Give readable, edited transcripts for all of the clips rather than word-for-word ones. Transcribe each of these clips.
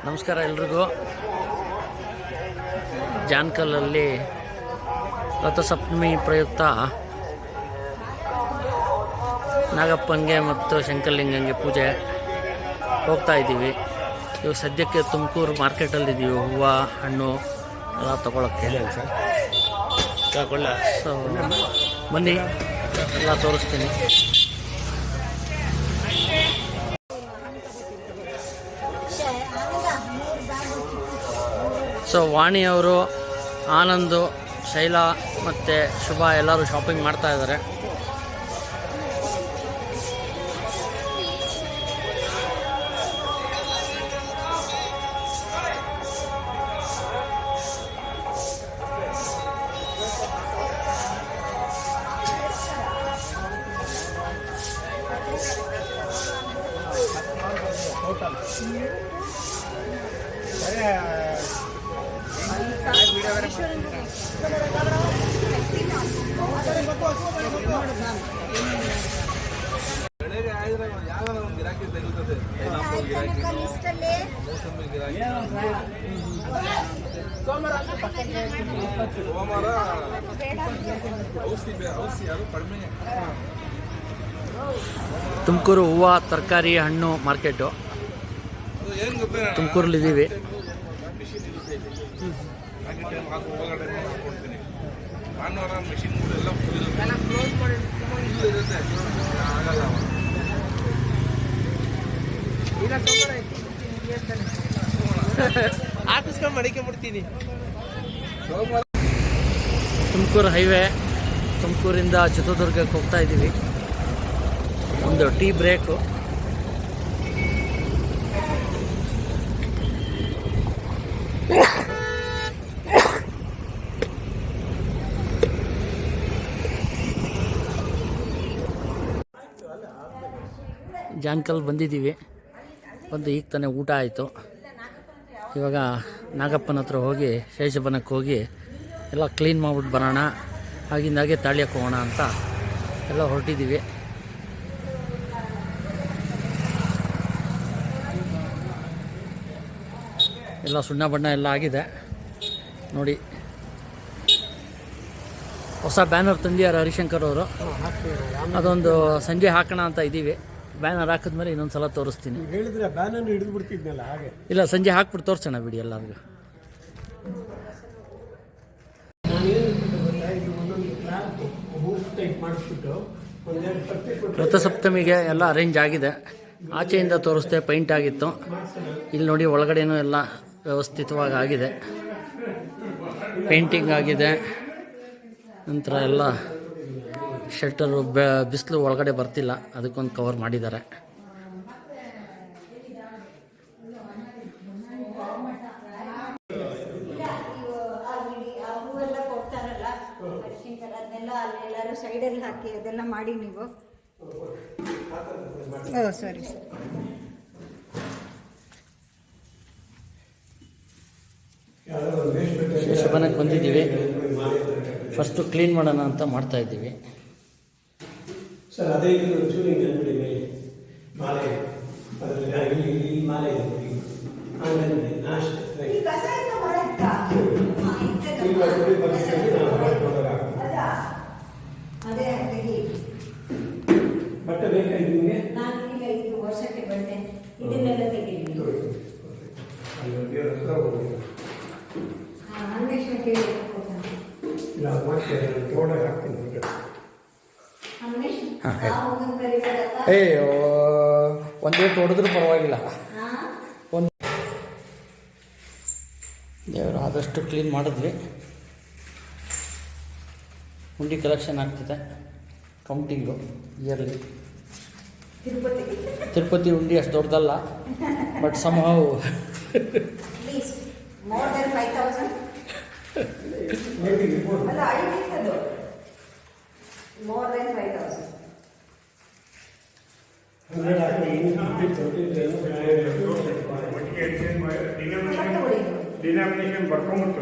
ನಮಸ್ಕಾರ ಎಲ್ರಿಗೂ. ಜಾನ್ಕಲಲ್ಲಿ ರಥಸಪ್ತಮಿ ಪ್ರಯುಕ್ತ ನಾಗಪ್ಪನಿಗೆ ಮತ್ತು ಶಂಕರಲಿಂಗಂಗೆ ಪೂಜೆ ಹೋಗ್ತಾ ಇದ್ದೀವಿ. ಇವಾಗ ಸದ್ಯಕ್ಕೆ ತುಮಕೂರು ಮಾರ್ಕೆಟಲ್ಲಿದ್ದೀವಿ, ಹೂವು ಹಣ್ಣು ಎಲ್ಲ ತೊಗೊಳಕ್ಕೆ. ಸೊ ಬನ್ನಿ ಎಲ್ಲ ತೋರಿಸ್ತೀನಿ. ಸೊ ವಾಣಿಯವರು, ಆನಂದು, ಶೈಲಾ ಮತ್ತು ಶುಭ ಎಲ್ಲರೂ ಶಾಪಿಂಗ್ ಮಾಡ್ತಾ ಇದ್ದಾರೆ. ತುಮಕೂರು ಹೂವು ತರಕಾರಿ ಹಣ್ಣು ಮಾರ್ಕೆಟು ತುಮಕೂರಲ್ಲಿದ್ದೀವಿ. ತುಮಕೂರು ಹೈವೇ, ತುಮಕೂರಿಂದ ಚಿತ್ರದುರ್ಗಕ್ಕೆ ಹೋಗ್ತಾ ಇದ್ದೀವಿ. ಒಂದು ಟೀ ಬ್ರೇಕು. ಜಾನ್ಕಲ್ ಬಂದಿದ್ದೀವಿ. ಬಂದು ಈಗ ತಾನೇ ಊಟ ಆಯಿತು. ಇವಾಗ ನಾಗಪ್ಪನ ಹತ್ರ ಹೋಗಿ ಶೇಷಬನಕ್ಕೆ ಹೋಗಿ ಎಲ್ಲ ಕ್ಲೀನ್ ಮಾಡಿಬಿಟ್ಟು ಬರೋಣ, ಹಾಗಿಂದಾಗೆ ತಾಳಿಯಕ್ಕೆ ಹೋಗೋಣ ಅಂತ ಎಲ್ಲ ಹೊರಟಿದ್ದೀವಿ. ಎಲ್ಲ ಸುಣ್ಣ ಬಣ್ಣ ಎಲ್ಲ ಆಗಿದೆ ನೋಡಿ. ಹೊಸ ಬ್ಯಾನರ್ ತಂದಿದ್ದಾರೆ ಹರಿಶಂಕರ್ ಅವರು. ಅದೊಂದು ಸಂಜೆ ಹಾಕೋಣ ಅಂತ ಇದ್ದೀವಿ. ಬ್ಯಾನರ್ ಹಾಕಿದ್ಮೇಲೆ ಇನ್ನೊಂದು ಸಲ ತೋರಿಸ್ತೀನಿ. ಹೇಳಿದ್ರೆ ಬ್ಯಾನರ್ ಹಿಡಿದು ಬಿಡ್ತಿದ್ನಲ್ಲ ಹಾಗೆ. ಇಲ್ಲ, ಸಂಜೆ ಹಾಕ್ಬಿಟ್ಟು ತೋರಿಸೋಣ ಬಿಡಿ ಎಲ್ಲರಿಗೂ. ರಥಸಪ್ತಮಿಗೆ ಎಲ್ಲ ಅರೇಂಜ್ ಆಗಿದೆ. ಆಚೆಯಿಂದ ತೋರಿಸ್ದೆ, ಪೈಂಟ್ ಆಗಿತ್ತು. ಇಲ್ಲಿ ನೋಡಿ ಒಳಗಡೆನೂ ಎಲ್ಲ ವ್ಯವಸ್ಥಿತವಾಗಿ ಆಗಿದೆ, ಪೇಂಟಿಂಗ್ ಆಗಿದೆ. ನಂತರ ಎಲ್ಲ ಶೆಲ್ಟರು, ಬಿಸಿಲು ಒಳಗಡೆ ಬರ್ತಿಲ್ಲ, ಅದಕ್ಕೊಂದು ಕವರ್ ಮಾಡಿದ್ದಾರೆ. ಸೈಡಲ್ಲಿ ಹಾಕಿ ಅದೆಲ್ಲ ಮಾಡಿ ನೀವು. ಸರಿ ಸರ್. ಶೇಷಬನಕ್ಕೆ ಬಂದಿದ್ದೀವಿ. ಫಸ್ಟು ಕ್ಲೀನ್ ಮಾಡೋಣ ಅಂತ ಮಾಡ್ತಾ ಇದ್ದೀವಿ. ಸರ್ ಅದೇ ಮಾಲೆ ಈ ಮಾಲೆ ಬಟ್ಟೆ ಬೇಕಾಗಿ ನಿಮಗೆ. ನಾನು ಈಗ 5 ವರ್ಷಕ್ಕೆ ಬಂದೆ, ಇದನ್ನೆಲ್ಲ ತೆಗೀರಿ. ಒಂದೇ ಹೊಡೆದ್ರೂ ಪರವಾಗಿಲ್ಲ. ಒಂದು ದೇವರು ಆದಷ್ಟು ಕ್ಲೀನ್ ಮಾಡಿದ್ವಿ. ಹುಂಡಿ ಕಲೆಕ್ಷನ್ ಆಗ್ತಿದೆ, ಕೌಂಟಿಂಗು ಇಯರ್ಲಿ. ತಿರುಪತಿ ಹುಂಡಿ ಅಷ್ಟು ದೊಡ್ಡದಲ್ಲ, ಬಟ್ somehow more than 5,000. ಅಲ್ಲ, ಐದು more than 5,000. ಡಿನಾಮಿನೇಷನ್ ಬರ್ಕೊಂಬಿಟ್ಟು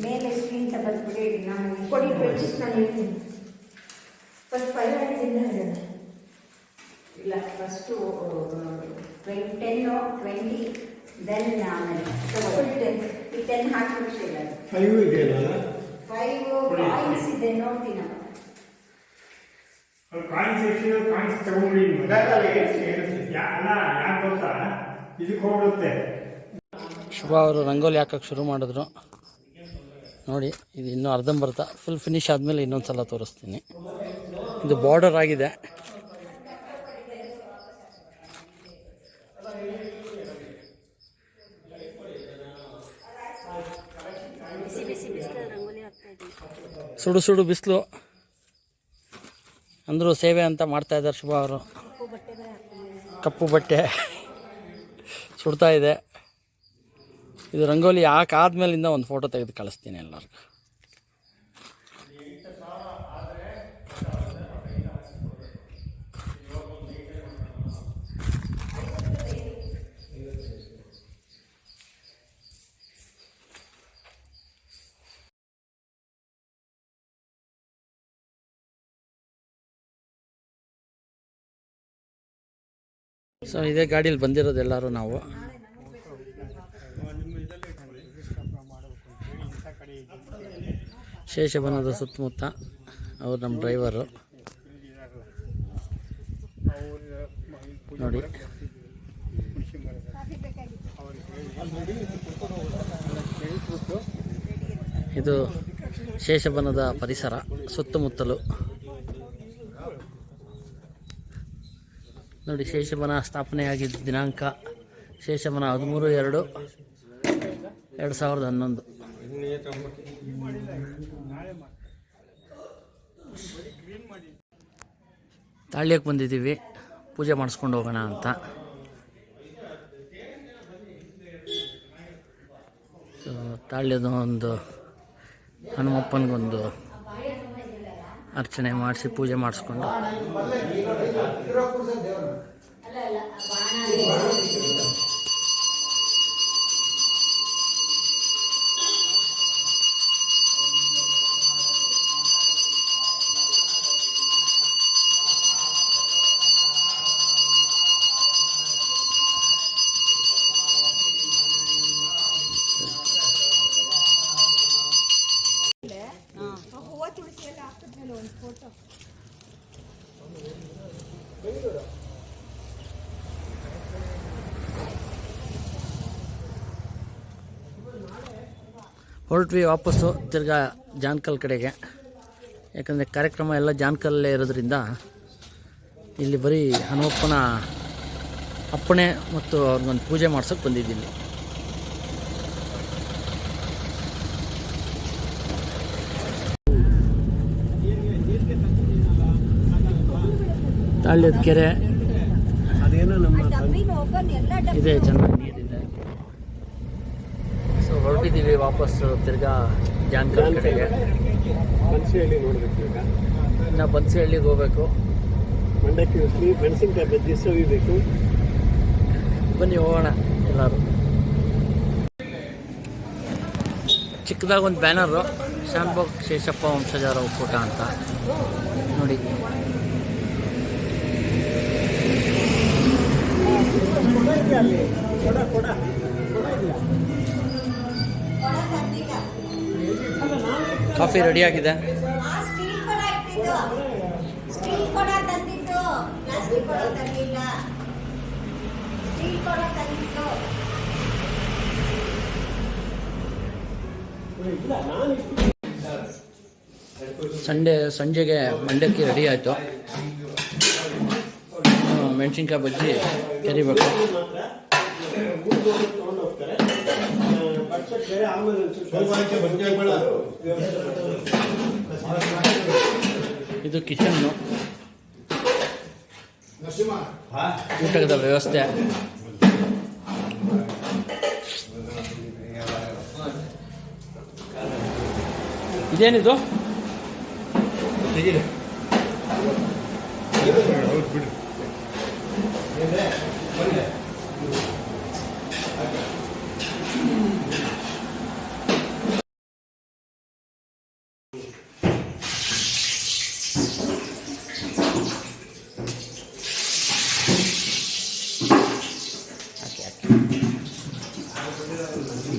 ಮೇಲೆ ಸ್ಕ್ರೀನ್ ತೆಗೆದ್ಬಿಡಿ. ಕೊಡಿ ಪ್ರೈಸಸ್ ನಾನು ಹೇಳ್ತೀನಿ. ಫಸ್ಟ್ 500 ಇಲ್ಲ, ಫಸ್ಟು 10 or 20, then full 10. ಈ 10 ಹಾಕಿ ವಿಷಯ ಇಲ್ಲ ಅದು. 5 ಇದೆಯಲ್ಲ 5 ಕಾಯಿನ್ಸ್ ಇದೆ ನೋಡ್ತೀನಪ್ಪ. ಕಾಯಿನ್ಸ್ ತಗೊಂಡ್ಬಿಡಿ ಯಾಕೆ ಗೊತ್ತಾ ಇದಕ್ಕೆ ಹೋಗುತ್ತೆ. ಶುಭ ಅವರು ರಂಗೋಲಿ ಹಾಕಕ್ಕೆ ಶುರು ಮಾಡಿದ್ರು ನೋಡಿ. ಇದು ಇನ್ನೂ ಅರ್ಧಂಬರ್ಧ ಫುಲ್ ಫಿನಿಶ್ ಆದಮೇಲೆ ಇನ್ನೊಂದು ಸಲ ತೋರಿಸ್ತೀನಿ. ಇದು ಬಾರ್ಡರ್ ಆಗಿದೆ. ಸುಡು ಸುಡು ಬಿಸಿಲು ಅಂದರೂ ಸೇವೆ ಅಂತ ಮಾಡ್ತಾಯಿದ್ದಾರೆ ಶುಭ ಅವರು. ಕಪ್ಪು ಬಟ್ಟೆ ಸುಡ್ತಾ ಇದೆ. ಇದು ರಂಗೋಲಿ ಹಾಕಾದ್ಮೇಲಿಂದ ಒಂದು ಫೋಟೋ ತೆಗೆದು ಕಳಿಸ್ತೀನಿ ಎಲ್ಲರಿಗೂ. ಸೊ ಇದೇ ಗಾಡೀಲಿ ಬಂದಿರೋದು ಎಲ್ಲರೂ ನಾವು. ಶೇಷಬನದ ಸುತ್ತಮುತ್ತ ಅವ್ರು ನಮ್ಮ ಡ್ರೈವರು ನೋಡಿ. ಇದು ಶೇಷಬನದ ಪರಿಸರ ಸುತ್ತಮುತ್ತಲು ನೋಡಿ. ಶೇಷಬನ ಸ್ಥಾಪನೆಯಾಗಿದ್ದ ದಿನಾಂಕ ಶೇಷಬನ 13/2/2011. ತಾಳ್ಯಕ್ಕೆ ಬಂದಿದ್ದೀವಿ, ಪೂಜೆ ಮಾಡಿಸ್ಕೊಂಡು ಹೋಗೋಣ ಅಂತ. ತಾಳ್ಯದ ಒಂದು ಹನುಮಪ್ಪನಿಗೊಂದು ಅರ್ಚನೆ ಮಾಡಿಸಿ ಪೂಜೆ ಮಾಡಿಸ್ಕೊಂಡು ಹೊರಟ್ವಿ ವಾಪಸ್ಸು ತಿರ್ಗಾ ಜಾನ್ಕಲ್ ಕಡೆಗೆ. ಯಾಕಂದರೆ ಕಾರ್ಯಕ್ರಮ ಎಲ್ಲ ಜಾನ್ಕಲ್ಲೇ ಇರೋದ್ರಿಂದ ಇಲ್ಲಿ ಬರೀ ಹನುಮಪ್ಪನ ಅಪ್ಪಣೆ ಮತ್ತು ಅವ್ರಿಗೊಂದು ಪೂಜೆ ಮಾಡ್ಸೋಕೆ ಬಂದಿದ್ದೀನಿ. ತಾಳ್ಯದ ಕೆರೆ ಅದೇನೋ ನಮ್ಮ ಇದೆ, ಚೆನ್ನಾಗಿ ನೀರಿದೆ. ಸೊ ಹೊರಟಿದ್ದೀವಿ ವಾಪಸ್ಸು ತಿರ್ಗಾ ಜಾನ್ಕಲ್ ಕಡೆಗೆ. ಬನ್ಸಿಹಳ್ಳಿ ನೋಡಬೇಕು ಈಗ. ಇನ್ನು ಬನ್ಸಿಹಳ್ಳಿಗೆ ಹೋಗಬೇಕು. ಮಂಡಕ್ಕಿ ಉಸ್ಲಿ ಮೆಣಸಿನ್ಕಾಯಿ ಬಜ್ಜಿ ಸವಿಬೇಕು. ಬನ್ನಿ ಹೋಗೋಣ ಎಲ್ಲರೂ. ಚಿಕ್ಕದಾಗಿ ಒಂದು ಬ್ಯಾನರು ಶಾನ್ಭೋಗ್ ಶೇಷಪ್ಪ ವಂಶಜರ ಒಕ್ಕೂಟ ಅಂತ ನೋಡಿ. ಕಾಫಿ ರೆಡಿಯಾಗಿದೆ. ಸಂಜೆಗೆ ಮಂಡಕ್ಕಿ ರೆಡಿ ಆಯಿತು. ಮೆಣಸಿನ್ಕಾಯಿ ಬಜ್ಜಿ ಕರಿಬೇಕು. ಇದು ಕಿಚನ್ನು, ಊಟದ ವ್ಯವಸ್ಥೆ. ಇದೇನಿದು?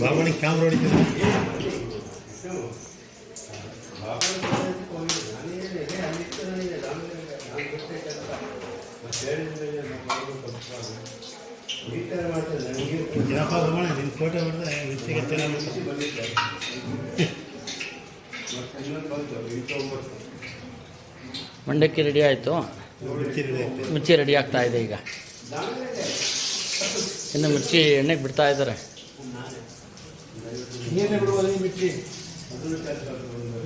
ಬಾಬಾಣಿ ಕ್ಯಾಮ್ರಾ ಹೊಡಿತೀನಿ. ಜನಪ್ಪ ರಮಣ ನಿನ್ನ ಫೋಟೋ ಹೊಡೆದ್ರೆ ಮಿರ್ಚಿಗೆ ಮಂಡಕ್ಕಿ ರೆಡಿ ಆಯಿತು, ಮಿರ್ಚಿ ರೆಡಿ ಆಗ್ತಾ ಇದೆ ಈಗ. ಇನ್ನು ಮಿರ್ಚಿ ಎಣ್ಣೆಗೆ ಬಿಡ್ತಾ ಇದ್ದಾರೆ. ಮಿರ್ಚಿ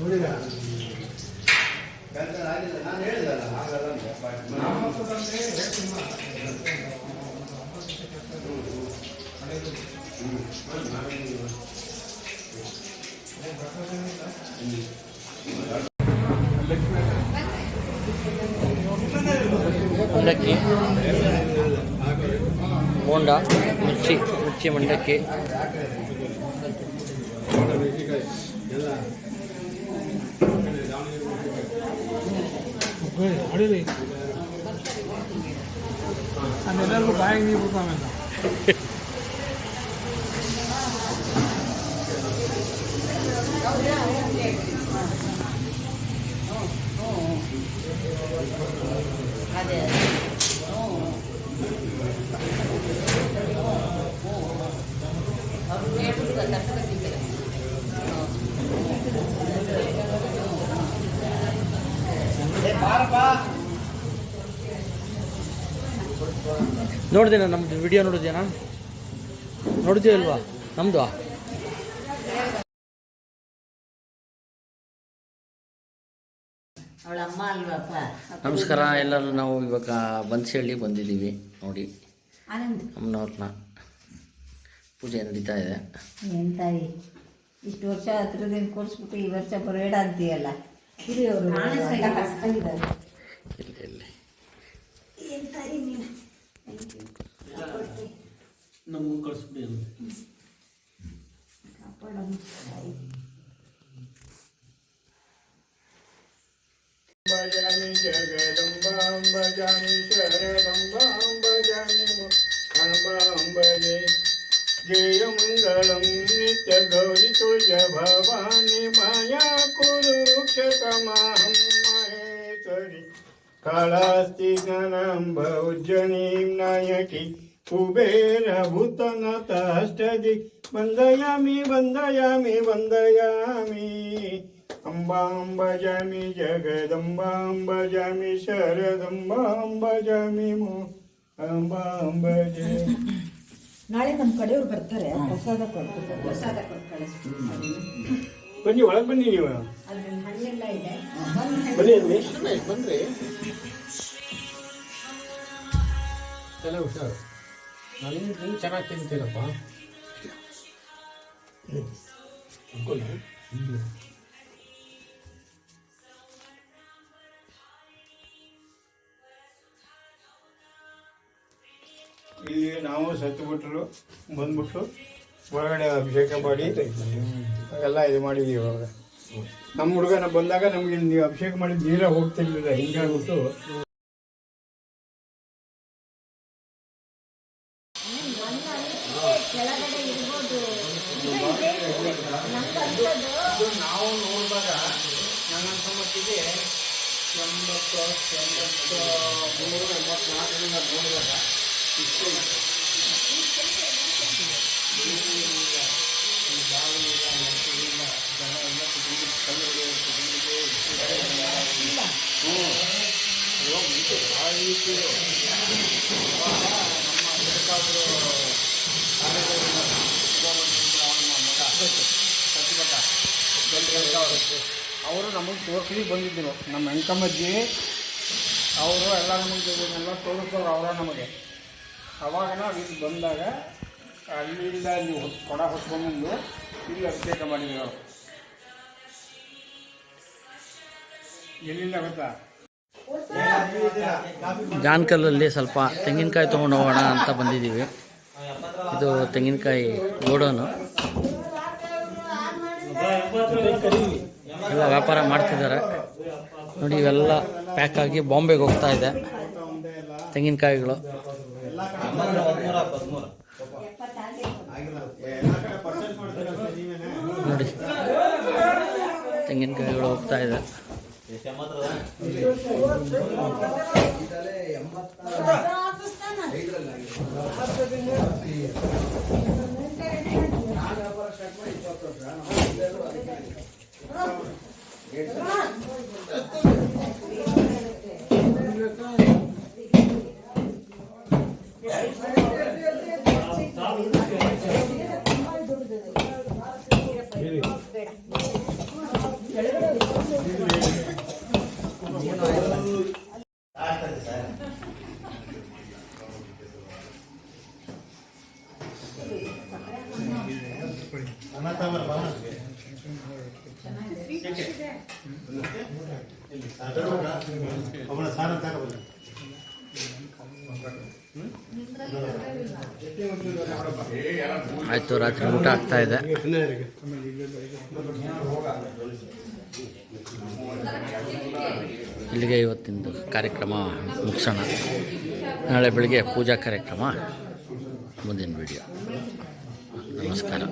ನೋಡಿದ ಮಂಡಕ್ಕಿ, ಬೋಂಡ, ಮಿರ್ಚಿ ಮಂಡಕ್ಕಿ. ಹೊಡಿರಿ ಅದೆಲ್ಲರಿಗೂ ಬಾಯಿಗೆ ನೀರು ಬಿಡ್ತಾವೆ. ನೋಡಿದೆ ನಮ್ಮದು ವಿಡಿಯೋ ನೋಡಿದ್ಯಾ? ನೋಡಿದ್ಯೋ ಇಲ್ವಾ ನಮ್ಮದು? ಅವಳ ಅಮ್ಮ ಅಲ್ವಪ್ಪ. ನಮಸ್ಕಾರ ಎಲ್ಲರೂ. ನಾವು ಇವಾಗ ಬನ್ಸಳ್ಳಿ ಬಂದಿದ್ದೀವಿ ನೋಡಿ. ಆನಂದ್ ಅಮ್ಮನವ್ರನ್ನ ಪೂಜೆ ನಡೀತಾ ಇದೆ. ಏನು ತಾಯಿ, ಇಷ್ಟು ವರ್ಷ ಹತ್ರದಿಂದ ಕೂರಿಸ್ಬಿಟ್ಟು ಈ ವರ್ಷ ಬರಬೇಡ ಅಂತೀಯಲ್ಲ. ಹಿರಿಯವರು ಇಲ್ಲಿ ಏನು ತಾಯಿ ನೀನು ನಮ್ಮ ಕಳಿಸ್ಬಿಡಿ. ಕಾಪಾಡಮ್ಮ ತಾಯಿ. ಭಜಾಮಿ ಜಗದಂಬಾಂ ಭಜಾಮಿ ಶರಣಂಬಾಂ ಭಜಾಮಿ ಮುಖಾಂಬಾಂ ಭಜೆ ಜಯ ಮಂಗಳಂ ನಿತ್ಯ ಗೌರಿ ತುಳಜ ಭವಾನಿ ಮಾಯಾ ಕುರುಕ್ಷತಮಾಹಂ ಮಹೇಶ್ವರಿ ಕಾಳಾಸ್ತಿ ಜ್ಞಾನಾಂಬ ಉಜ್ಜನೀಂ ನಾಯಕಿ ಕುಬೇರ ಭೂತನಾಥಾಷ್ಟದಿ ವಂದಯಾಮಿ ವಂದಯಾಮಿ ವಂದಯಾಮಿ ಅಂಬಾಂ ಭಜಾಮಿ ಜಗದಂಬಾಂ ಭಜಾಮಿ ಶರದಂಬಾಂ ಭಜಾಮಿ ಅಂಬಾಂ ಭಜೆ. ನಾಳೆ ನಮ್ಮ ಕಡೆಯವ್ರು ಬರ್ತಾರೆ, ಪ್ರಸಾದ ಕೊಡ್ತಾರೆ. ಪ್ರಸಾದ ಕೊಟ್ಟು ಕಳಿಸ್ತೀನಿ. ಬನ್ನಿ, ಒಳಗೆ ಬನ್ನಿ ನೀವು. ಅದ್ರ ಹಣ್ಣೆಲ್ಲ ಇದೆ. ಬನ್ನಿ ಅಲ್ಲಿ ಬಂದ್ರಿ ಎಲ್ಲ ಹುಷಾರು. ನೀವು ಚೆನ್ನಾಗಿ ತಿಂತೀರಪ್ಪ. ಇಲ್ಲಿ ನಾವು ಸತ್ತುಬಿಟ್ರು ಬಂದ್ಬಿಟ್ಟು ಒಳಗಡೆ ಅಭಿಷೇಕ ಮಾಡಿ ಎಲ್ಲ ಇದು ಮಾಡಿದ್ದೀವಿ. ಇವಾಗ ನಮ್ಮ ಹುಡುಗನ ಬಂದಾಗ ನಮಗೆ ನೀವು ಅಭಿಷೇಕ ಮಾಡಿದ ನೀರ ಹೋಗ್ತಿರ್ಲಿಲ್ಲ, ಹಿಂಗಾಗ್ಬಿಟ್ಟು ಕೆಳಗಡೆ ಇರ್ಬೋದು. ನಾವು ನೋಡಿದಾಗ ನನ್ನಂತ ಮಟ್ಟಿಗೆ 83-84ರಿಂದ ನೋಡಿದಾಗ ಇಷ್ಟು ಅವರು ನಮಗೆ ತೋರಿಸಿ ಬಂದಿದ್ದರು. ನಮ್ಮ ಹೆಂಕಮ್ಮಜ್ಜಿ ಅವರು ಎಲ್ಲ ನಮಗೆ ಎಲ್ಲ ತೋರಿಸೋರು ಅವರ ನಮಗೆ. ಅವಾಗ ನಾವು ಇಲ್ಲಿ ಬಂದಾಗ ಅಲ್ಲಿಂದ ನೀವು ಕೊಡ ಹೊತ್ಕೊಂಡ್ಬಂದು ಇಲ್ಲಿ ಅಭಿಷೇಕ ಮಾಡಿದ್ರು. ಅವರು ಎಲ್ಲಿಂದ ಗೊತ್ತಾ? ಜಾನ್ಕಲ್ಲಲ್ಲಿ ಸ್ವಲ್ಪ ತೆಂಗಿನಕಾಯಿ ತೊಗೊಂಡು ಹೋಗೋಣ ಅಂತ ಬಂದಿದ್ದೀವಿ. ಇದು ತೆಂಗಿನಕಾಯಿ ಗೋಡೌನು, ಎಲ್ಲ ವ್ಯಾಪಾರ ಮಾಡ್ತಿದ್ದಾರೆ ನೋಡಿ. ಇವೆಲ್ಲ ಪ್ಯಾಕ್ ಆಗಿ ಬಾಂಬೆಗೆ ಹೋಗ್ತಾ ಇದೆ ತೆಂಗಿನಕಾಯಿಗಳು. ನೋಡಿ ತೆಂಗಿನಕಾಯಿಗಳು ಹೋಗ್ತಾ ಇದೆ. ಆಯಿತು, ರಾತ್ರಿ ಊಟ ಆಗ್ತಾ ಇದೆ. ಇಲ್ಲಿಗೆ ಇವತ್ತಿಂದು ಕಾರ್ಯಕ್ರಮ ಮುಗಿಸೋಣ. ನಾಳೆ ಬೆಳಿಗ್ಗೆ ಪೂಜಾ ಕಾರ್ಯಕ್ರಮ. ಮುಂದಿನ ವಿಡಿಯೋ. ನಮಸ್ಕಾರ.